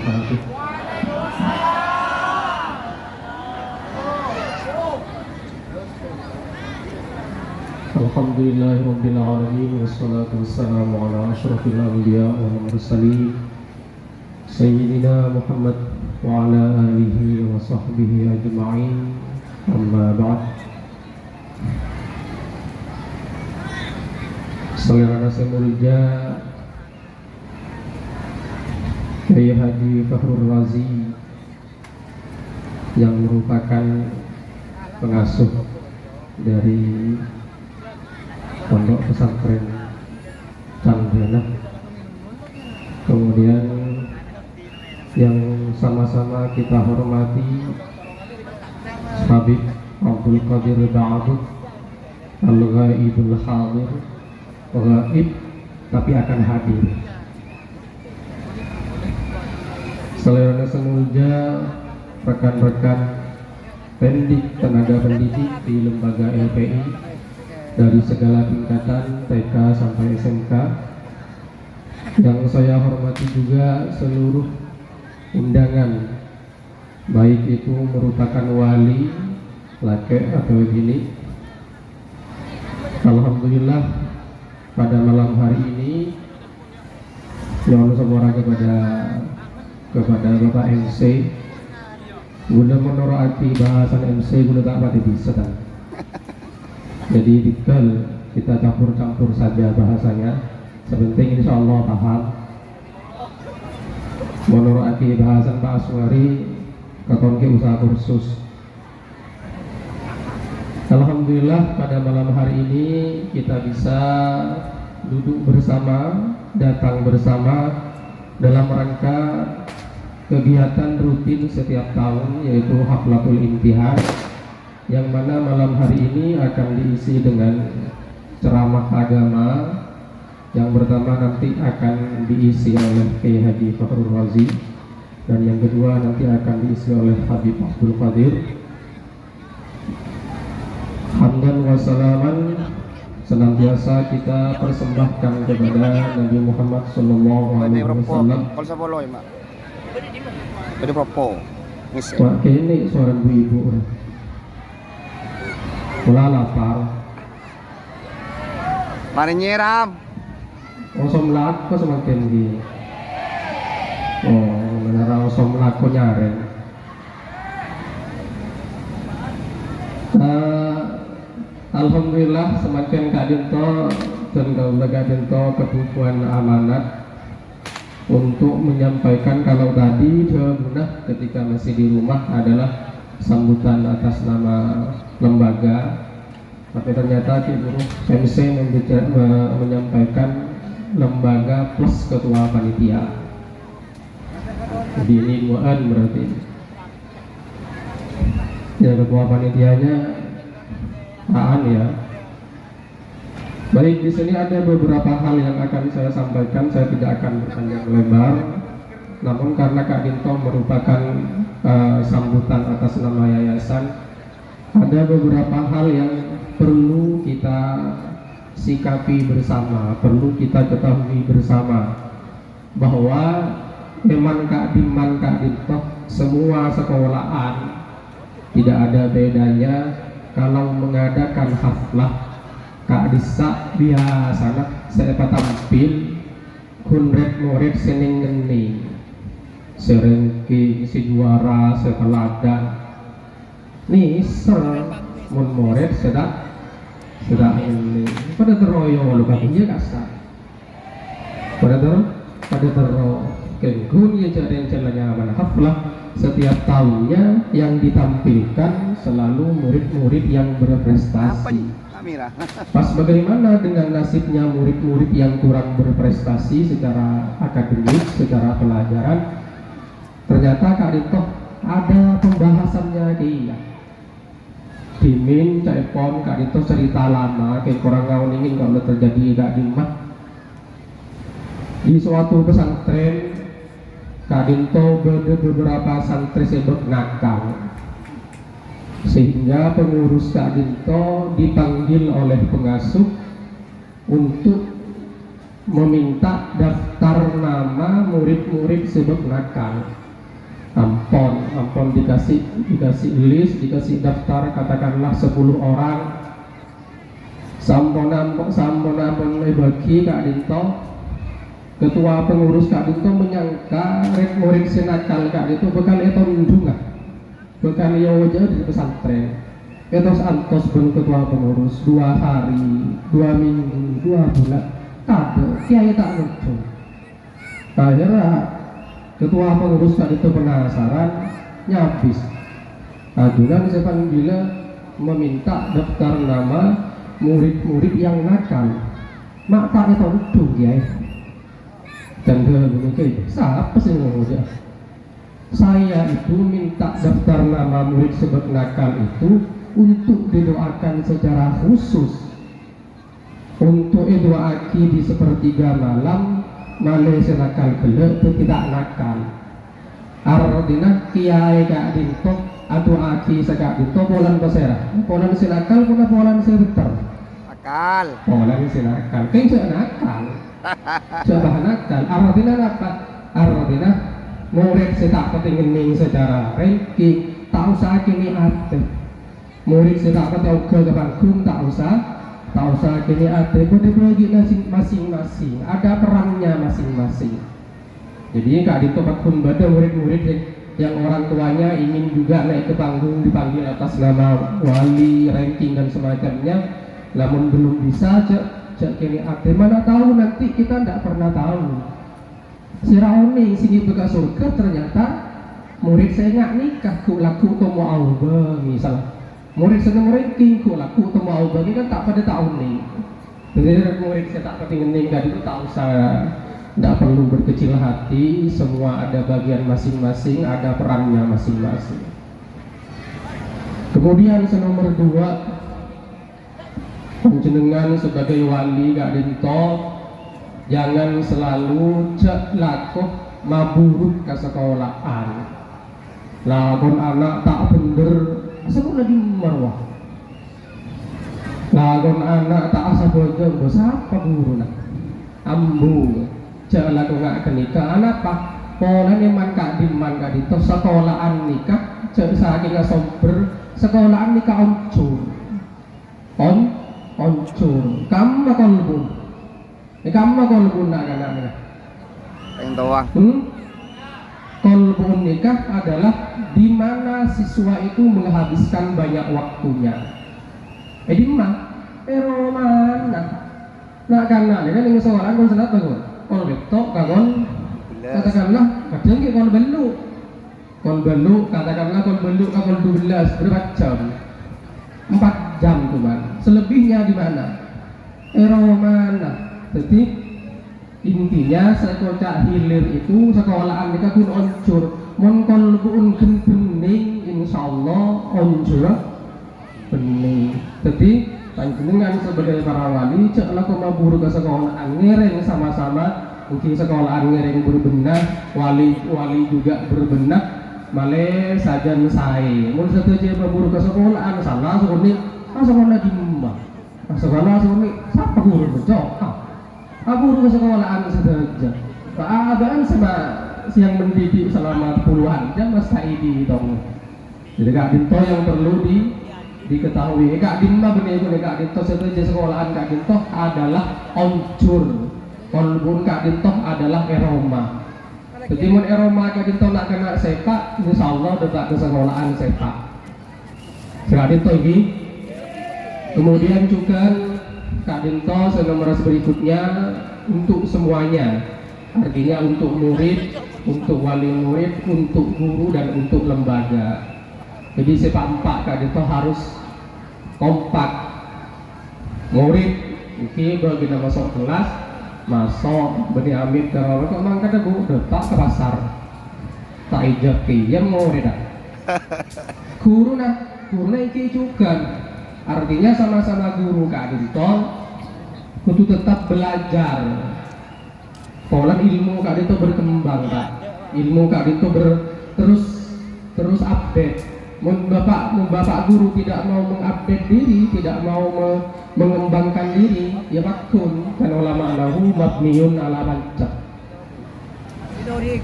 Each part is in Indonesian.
wabarakatuh. Alhamdulillahirabbil alamin wassalatu wassalamu ala asyrofil anbiya wal mursalin sayyidina Muhammad wa ala alihi wa sahbihi ajma'in. Amma ba'd. Saudara semulja Kiai Haji Fakhrul Razi yang merupakan pengasuh dari Pondok Pesantren Candana, kemudian yang sama-sama kita hormati Habib Abdul Qadir Ba'abud Al-Ghaibul Hadir, Ghaib tapi akan hadir. Saudara semulja, rekan-rekan tenaga pendidik di lembaga LPI dari segala tingkatan TK sampai SMK, yang saya hormati juga seluruh undangan, baik itu merupakan wali, laki atau bini. Alhamdulillah pada malam hari ini mohon semua kepada Bapak MC guna menoroati bahasan MC guna tak pada bisa kan. Jadi kita campur-campur saja bahasanya, sepenting insya Allah paham. Menoroati bahasan Pak Aswari ketonke usaha kursus. Alhamdulillah pada malam hari ini kita bisa duduk bersama, datang bersama dalam rangka kegiatan rutin setiap tahun, yaitu Haflatul Imtihan, yang mana malam hari ini akan diisi dengan ceramah agama. Yang pertama nanti akan diisi oleh Kiai Haji Fakhrul Razi, dan yang kedua nanti akan diisi oleh Habib Abdul Qadir. Hamdan wa salaman senantiasa kita persembahkan kepada Nabi Muhammad sallallahu alaihi wasallam. Wah, ini suara ibu-ibu. Mula lapar. Mari nyiram. Somlat kok semakin di. Menara somlat kok nyaren. Alhamdulillah semakin Kak Dinto dan Kak Dinto kebutuhan amanat untuk menyampaikan, kalau tadi Munah ketika masih di rumah adalah sambutan atas nama lembaga, tapi ternyata Ki Guru MC menyampaikan lembaga plus ketua panitia. Jadi ini duaan berarti. Ya, ketua panitianya Aan ya. Baik, di sini ada beberapa hal yang akan saya sampaikan. Saya tidak akan berpanjang lebar. Namun karena Kak Dinto merupakan sambutan atas nama yayasan, ada beberapa hal yang perlu kita sikapi bersama, perlu kita ketahui bersama, bahwa Eman Kak Dinto semua sekolahan tidak ada bedanya kalau mengadakan haflah. Kak Disa biasanya saya tampil kunret murid sening ngeni serengki si juara sepeladan nih ser mun murid sedang ini pada teroyo lu kakinya kasar pada tero kengkun ya jadi jalannya mana haflah. Setiap tahunnya yang ditampilkan selalu murid-murid yang berprestasi. Pas bagaimana dengan nasibnya murid-murid yang kurang berprestasi secara akademik, secara pelajaran? Ternyata Kak Dinto ada pembahasannya dia. Dimin, Caipon, Kak Dinto cerita lama, kayak kurang ngawin ingin kalau terjadi Kak Dimah. Di suatu pesantren Kak Dinto beberapa santri sebut nakal, sehingga pengurus Kak Dinto dipanggil oleh pengasuh untuk meminta daftar nama murid-murid sebab nakal. Ampon dikasih list, dikasih daftar katakanlah 10 orang. Sampun bagi Kak Dinto, ketua pengurus Kak Dinto menyangka murid senakal Kak Dinto bekal itu nunjungan, bekal yo jauh di pesantren. Etos antos pun ketua pengurus 2 hari, 2 minggu, 2 bulan, kado kiai tak nunjuk. Akhirnya ketua pengurus Kak Dinto penasaran, nyabis. Ajudan Sepan bila meminta daftar nama murid-murid yang nakal. Mak tak itu udah ya. Dan begini, siapa sih ngomong? Saya itu minta daftar nama murid sebab nakal itu untuk didoakan secara khusus, untuk doaki di sepertiga malam mana senakal gelap itu tidak nakal. Artinya kiai Kak Dinto atau aki sekak Dinto polan pasera, polan senakal pun polan sebentar. Nakal. Polan senakal, kan cak nakal. Coba nakal. Artinya apa? Artinya murid setak ketingin secara ranking, tak usah kini ate. Murid setak ketau ke panggung, tak usah kini ate. Boleh bagi masing-masing, ada perannya masing-masing. Jadi Kak Dinto pun pada murid-murid yang orang tuanya ingin juga naik ke panggung dipanggil atas nama wali, ranking dan semacamnya, namun belum bisa cek kini ate. Mana tahu nanti kita tidak pernah tahu. Si Raoni sini bekas surga ternyata murid saya nggak nikah ku laku tomo auba misal murid seneng ranking ku laku tomo auba ini kan tak pada tahun nih. Jadi murid saya tak ketingin nikah itu tak usah, tidak perlu berkecil hati, semua ada bagian masing-masing, ada perannya masing-masing. Kemudian nomor 2, panjenengan sebagai wali Kak Dinto jangan selalu cek lakuh maburuk ke sekolahan. Lagon anak tak bener sekolah di marwah. Lagon anak tak asa bojong apa guru nak ambu cek lakuh nggak kenikah anak pak pola neman Kak Diman Kak Dinto sekolahan nikah cek saking somber sekolahan nikah oncur kamu kolbu. Kamu kolbu nak kan? Yang doang. Kolbu nikah adalah di mana siswa itu menghabiskan banyak waktunya. Di mana? Mana? Nak karena kan yang seorang kon senat bagus. Kol betok kagon katakanlah kadang ke kol belu katakanlah kol belu kol 12 berapa jam? 4 jam cuman. Selebihnya di mana? Mana? Jadi intinya sekolah hilir itu sekolahan mereka pun oncur mon kolbuun bening insyaallah oncur bening. Jadi panjenengan sebagai para wali cek laku mabur ke sekolahan ngereng sama-sama mungkin sekolahan ngereng berbenah wali juga berbenah male sajan saya mun setuju mabur ke sekolahan salah sekolah di rumah sekolah siapa guru berjok guru sekolahan saja. Keadaan sama yang mendidik selama puluhan jam Mas Saidi dong. Jadi Kak Dinto yang perlu diketahui. Kak Dinto benih Kak Dinto saja sekolahan Kak Dinto adalah oncur. Kolbun Kak Dinto adalah eroma. Jadi mun eroma Kak Dinto nak kena sepak, insyaallah detak ke sekolahan sepak. Kak Dinto ini. Kemudian juga Kak Dinto nomor berikutnya untuk semuanya, artinya untuk murid, untuk wali murid, untuk guru dan untuk lembaga. Jadi sepak empat Kak Dinto harus kompak. Murid, oke, bagi masuk kelas, masuk beri amit kalau kok mang kata bu, detak ke pasar, tak ijab yang murid dah. Guru iki juga. Artinya sama-sama guru Kak Dinto kudu tetap belajar. Pola ilmu Kak Dinto berkembang Kak. Ilmu Kak Dinto terus update. Mun bapak guru tidak mau mengupdate diri, tidak mau mengembangkan diri, ya bakun kan ulama lahu mabniun ala rancak.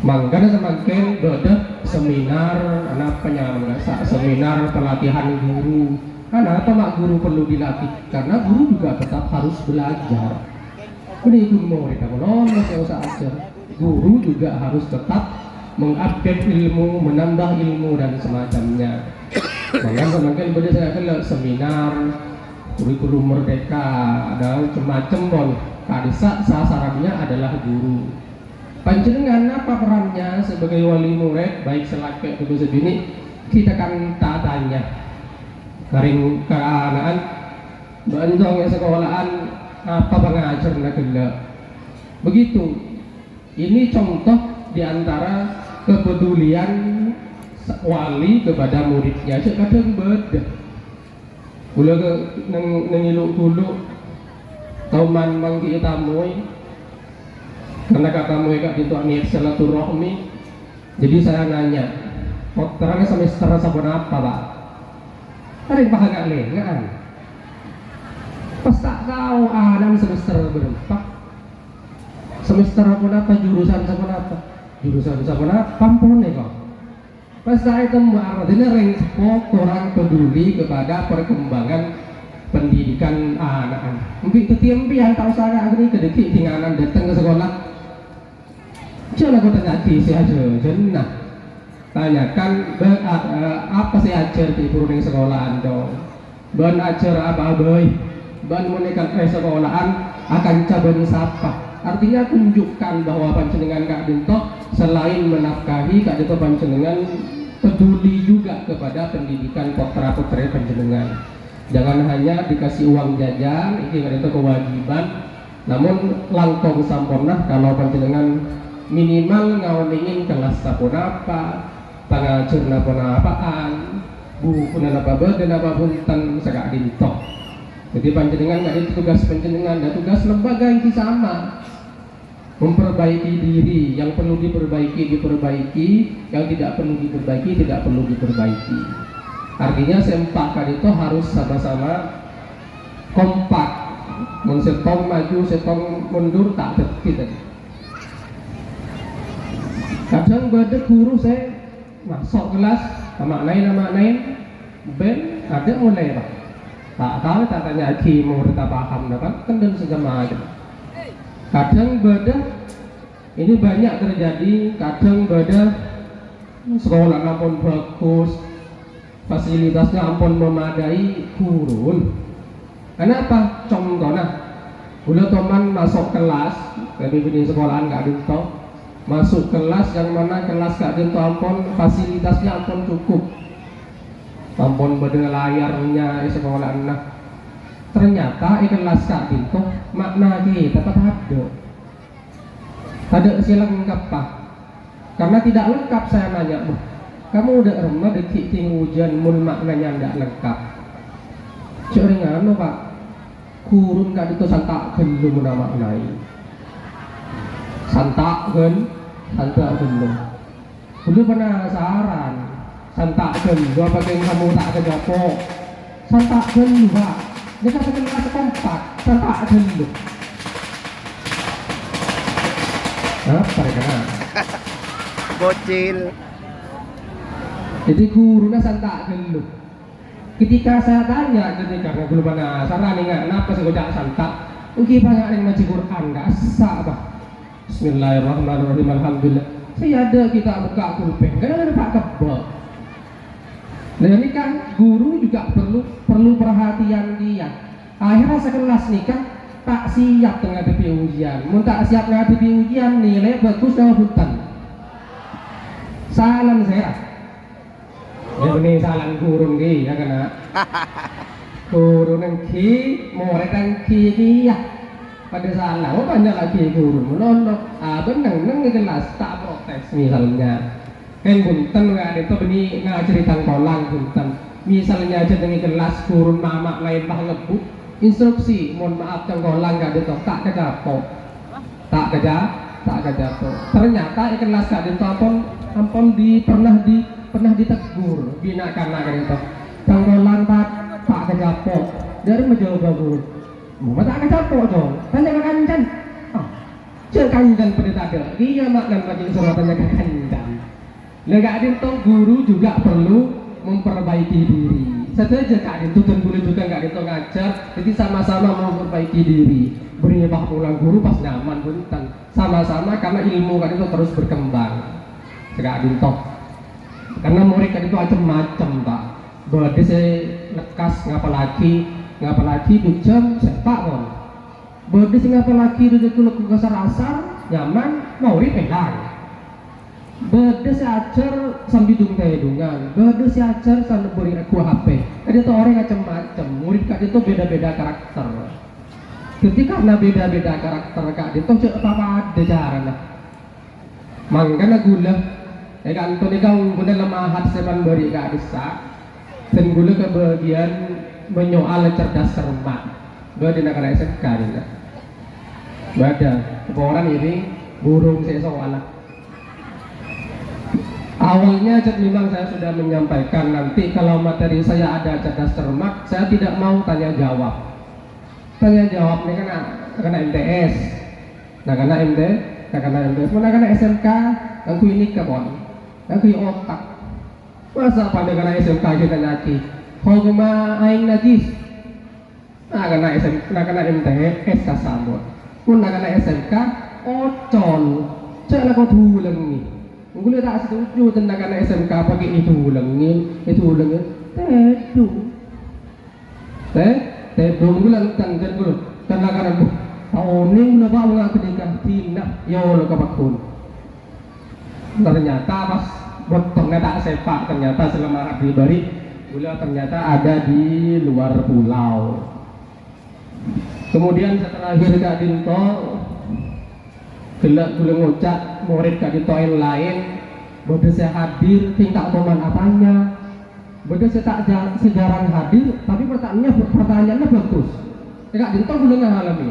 Makanya semakin beda seminar, anak penyamasa, seminar pelatihan guru. Karena apa mak guru perlu dilatih? Karena guru juga tetap harus belajar. Ini guru mau mereka menolong, saya usah ajar. Guru juga harus tetap mengupdate ilmu, menambah ilmu dan semacamnya. Makanya semakin beda saya kenal seminar, kurikulum merdeka, ada macam-macam pun. Kadisa sasarannya adalah guru. Panjenengan apa perannya sebagai wali murid, baik selaki atau sebini, kita kan tanya. Karing keanaan, banjong ya sekolahan, apa pengajar nak gelak. Begitu. Ini contoh diantara kepedulian wali kepada muridnya. Kadang beda. Gula ke nengiluk dulu, tauman mangki tamui. Karena kata mereka itu niat silaturahmi. Jadi saya nanya, terangnya semester sabun apa pak? Ada yang bahagia lengan. Pas tak tahu adam semester berempat. Semester apa jurusan sabun apa? Jurusan sabun apa? Pampun nih kok. Pas saya tembak, artinya orang peduli kepada perkembangan pendidikan anak-anak. Mungkin ketimpian tahu saya ini kedekit tinggalan datang ke sekolah. Jangan aku tanya si aja, jenah. Tanyakan apa sih ajar di burung sekolahan dong. Ban ajar apa boy? Ban menekan sekolahan akan caban sapa. Artinya tunjukkan bahwa panjenengan Kak Dinto selain menafkahi Kak Dinto panjenengan peduli juga kepada pendidikan putra-putri panjenengan. Jangan hanya dikasih uang jajan, ini Kak Dinto kewajiban. Namun langkong sampurnah kalau panjenengan minimal ngawalingin kelas sapun apa, pangajar pun apaan, buku apa dan apa punten Kak Dinto. Jadi panjenengan nggak ada tugas panjenengan, dan tugas lembaga yang sama. Memperbaiki diri, yang perlu diperbaiki, yang tidak perlu diperbaiki, tidak perlu diperbaiki. Artinya sempak Kadito harus sama-sama kompak. Mun setong maju, setong mundur tak tertib. Kadang beda guru saya masuk kelas, nama-nain, ben ada mulai pak. Tak tahu tak tanya lagi mau kita paham dapat kendal segala macam. Kadang beda ini banyak terjadi. Kadang beda sekolah ampun bagus, fasilitasnya ampun memadai, kurun. Kenapa? Contohnya, udah teman masuk kelas, lebih di sekolahan Kak Dinto, masuk kelas yang mana kelas Kak Dinto ampun fasilitasnya ampun cukup, ampun beda layarnya di sekolahan. Nah, ternyata kelas Kak Dinto makna kita tetap ada silang lengkap pak. Karena tidak lengkap saya nanya, kamu udah remah dekik ting hujan mul maknanya tidak lengkap. Ceringan no pak, kurun Kak Dinto santak belum maknai. Santak belum. Dulu penasaran, santak belum apa yang kamu tak kejapo? Santak belum pak. Dia kata kelas keempat, santak belum. Apa ya? Bocil. Jadi gurunya santak belum. Ketika saya tanya, karena belum penasaran nih kenapa saya ucap santak? Mungkin banyak yang ngaji Quran, nggak sah apa? Bismillahirrahmanirrahim. Alhamdulillah. Saya ada kita buka pulpen, karena ada Pak Kebal. Nah ini kan guru juga perlu perhatian dia. Akhirnya sekelas nih kan tak siap menghadapi ujian. Mun tak siap menghadapi ujian nilai bagus sama hutan. Salam saya. Ya ini salam gurun ki ya kena. Gurun yang ki, murid yang ki ya. Pada salah, oh banyak lagi gurun menondok. Benang di kelas tak protes misalnya. Kan bunten nggak ada itu beni ngajari tangkolang bunten. Misalnya aja dengan kelas gurun mama lain bah ngebut. Instruksi, mohon maaf tangkolang nggak ada tak kejapo. Tak kejapo. Ternyata kelas Kak Dinto ampun pernah pernah ditegur bina kanak kan itu tanggolan tak kejapok dari menjawab guru mau tak kejapok dong tanya ke kancan cek kancan pada tak ada dia maknan bagi suruh tanya ke kancan lega itu guru juga perlu memperbaiki diri saja kak itu dan guru juga nggak itu ngajar jadi sama-sama memperbaiki diri beri bah pulang guru pas nyaman punten sama-sama karena ilmu kan itu terus berkembang segak dintok karena murid kan itu macam-macam pak berarti saya lekas ngapa lagi jam sepak kon berarti saya ngapa lagi itu kulo kasar-asar nyaman murid hilang berarti saya ajar sambil dung-dungan berarti saya ajar sambil beri aku HP ada tuh orang macam-macam murid kan itu beda-beda karakter jadi karena beda-beda karakter kak itu cek apa ada caranya makanya gula kan itu kau guna lemah hati sepan beri kak desa dan gula kebagian menyoal cerdas cermat berarti nak kena SMK ini ada orang ini burung saya soal awalnya memang saya sudah menyampaikan nanti kalau materi saya ada cerdas cermat saya tidak mau tanya jawab ini kena MTS kena MTS mana kena SMK aku ini kebon aku otak masa pada kena SMK kita lagi kalau cuma aing najis kena SMK kena MTS kasambot pun kena SMK ocon cek kau tulang ni gue tak setuju tentang kena SMK pakai itu ulangin tedu bulan tanggal dulu karena tahun ini udah bawa nggak kenikah tindak ya lo kapakun ternyata pas botongnya tak sepak ternyata selama hari bari gula ternyata ada di luar pulau kemudian setelah akhir Kak Dinto gelak gula ngocak murid Kak Dinto yang lain bodoh saya hadir tingkat teman apanya bodoh saya tak sejarah hadir tapi pertanyaannya bagus Kak Dinto gula ngalami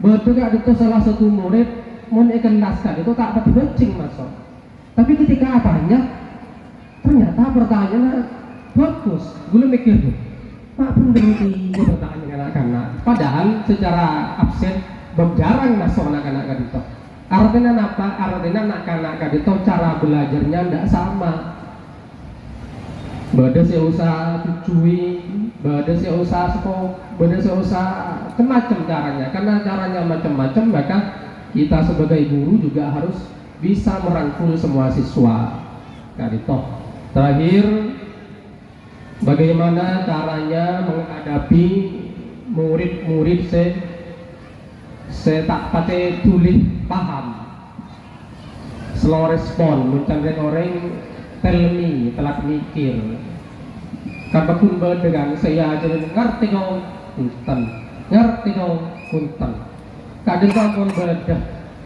bodoh Kak Dinto salah satu murid mau ikan naskah itu tak dapat bacing masuk tapi ketika apanya ternyata pertanyaannya bagus gula mikir Pak pun berhenti pertanyaan anak-anak padahal secara absen jarang masuk anak-anak Kak Dinto artinya apa? Artinya anak-anak Kak Dinto cara belajarnya tidak sama beda saya usah cucui beda saya usah skop beda saya usah macam caranya karena caranya macam-macam maka kita sebagai guru juga harus bisa merangkul semua siswa Kak Dinto terakhir bagaimana caranya menghadapi murid-murid saya tak pakai tulis paham slow respon mencari orang tell me telat mikir karena pun dengan saya aja ngerti dong punten kadang ampun beda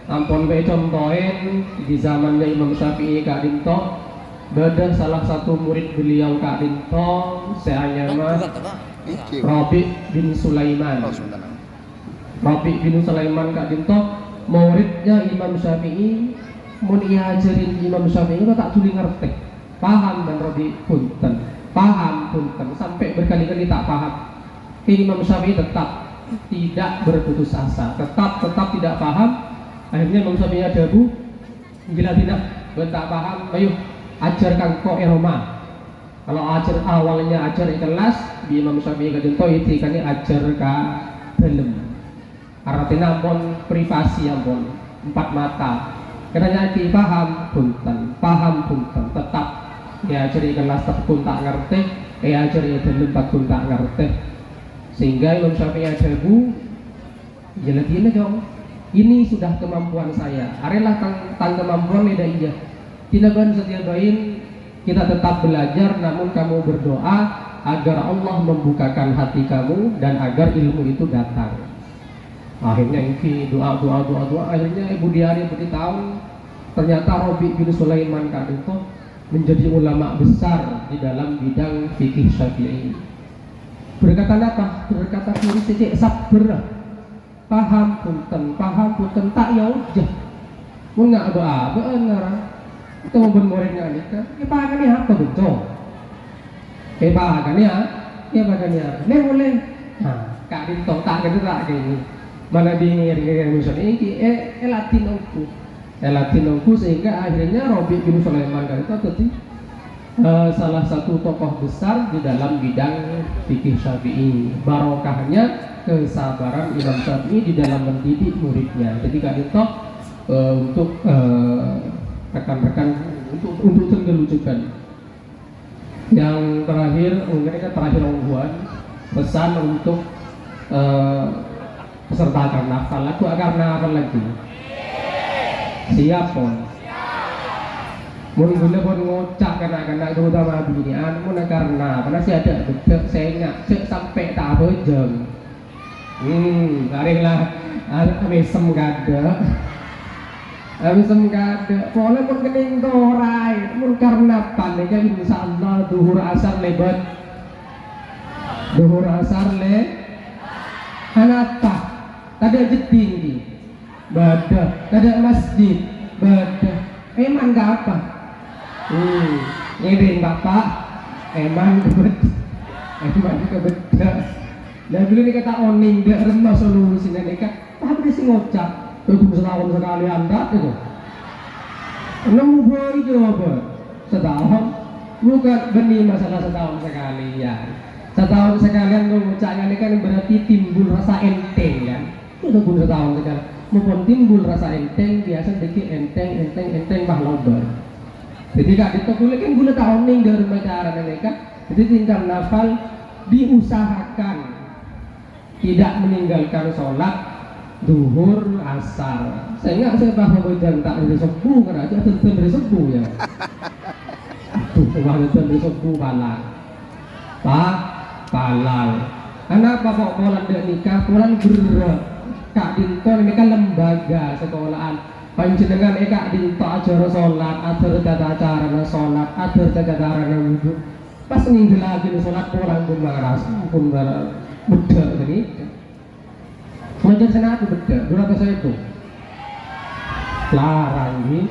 ampun be contohin di zamannya Imam Syafi'i Kak Dinto beda salah satu murid beliau Kak Dinto saya nama Rabi bin Sulaiman Kak Dinto muridnya Imam Syafi'i mau diajarin Imam Syafi'i itu tak tuli ngerti paham dan Rabi punten sampai berkali-kali tak paham Imam Syafi'i tetap tidak berputus asa tetap tidak paham akhirnya Imam Syafi'i ada gila tidak tak paham ayo ajarkan kok Eroma kalau ajar awalnya ajar ikhlas di Imam Syafi'i Kak Dinto itu kan ajar ka dalam artinya ampun privasi ampun empat mata karena nyati paham punten tetap ya jadi kelas pun tak ngerti ya jadi dalam pun tak ngerti sehingga Imam Syafi'i ada jelas dong ini sudah kemampuan saya arelah tang kemampuan beda iya tidak setiap bain kita tetap belajar namun kamu berdoa agar Allah membukakan hati kamu dan agar ilmu itu datang akhirnya ini doa akhirnya Ibu Diari beritahu ternyata Rabi bin Sulaiman Kak Dinto menjadi ulama besar di dalam bidang fikih Syafi'i berkata apa? Berkata kiri sejak sabar paham punten tak ya udah mau nggak benar Itu mau muridnya nikah, pakai ni apa betul? Pakai ni pakai ni apa? Ni boleh. Kak Dinto tak kena tak gini. Mana dingir misalnya ini, Latinoku sehingga akhirnya Robi bin Sulaiman kan itu tadi salah satu tokoh besar di dalam bidang fikih Syafi'i. Barokahnya kesabaran Imam Syafi'i di dalam mendidik muridnya. Jadi Kak Dinto untuk rekan-rekan untuk tergelucukan. Yang terakhir mungkin terakhir ungguan pesan untuk peserta karnaval. Lagu karnaval lagi. Siap pun. Mun gula pun ngocak kena terutama binian mun karena sih ada bedek sengak cek sampai tak bejeng. Taringlah mesem gada. Mesem gada. Pola pun kening torai mun karena pandega insyaallah duhur asar lebat. Duhur asar le hanapa. Tadi jeding di. Badah, ada masjid. Badah. Eman gak apa? Ngiring bapak, eman kebeda. Dan dulu ini kata oning dia remah solusinya nih kan, tapi dia sih ngocak. Itu setahun sekali anda itu. 6 bulan coba setahun, bukan benih masalah setahun sekali ya. Setahun sekalian ngocaknya ini kan berarti timbul rasa enteng kan. Itu pun setahun sekali. Maupun timbul rasa enteng biasa deki enteng bah lobar. Jadi Kak Dito kulit kan gula tahun nih dari negara mereka. Jadi tinggal nafal diusahakan tidak meninggalkan sholat duhur asar. Saya nggak saya bahwa bujang tak dari sepuh karena aja tentu dari sepuh ya. Aduh, bahwa dari sepuh balal. Pak balal. Anak bapak polan dek nikah polan berat. Kak Dinto ini kan lembaga sekolahan panjenengan Kak Dinto acara sholat atur tata cara sholat atur tata cara wudhu pas minggu lagi sholat orang pun maras pun beda jadi macam sana aku beda berapa saya itu larang ini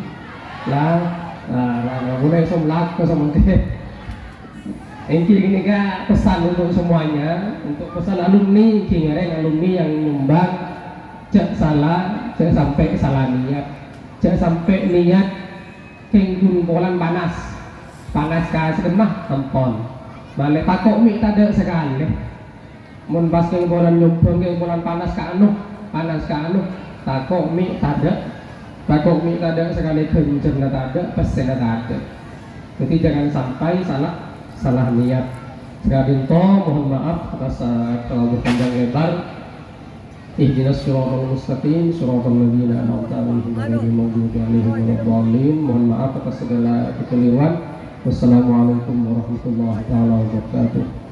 larang boleh somlak ke sama teh ini kan pesan untuk semuanya untuk pesan alumni kira alumni yang nyumbang cek salah, cek sampai salah niat, cek sampai niat kenggun polan panas kasih kemah ampon balik takok mi tada sekali mun pas keng polan nyumpung keng polan panas ka anu takok mi tada sekali kenceng na tada pesen na tada jadi jangan sampai salah niat. Sekali itu mohon maaf atas terlalu panjang lebar. Ihdinas siratal mustaqim siratal ladzina an'amta 'alaihim ghairil maghdubi 'alaihim waladdallin. Mohon maaf atas segala kekeliruan. Wassalamualaikum warahmatullahi wabarakatuh.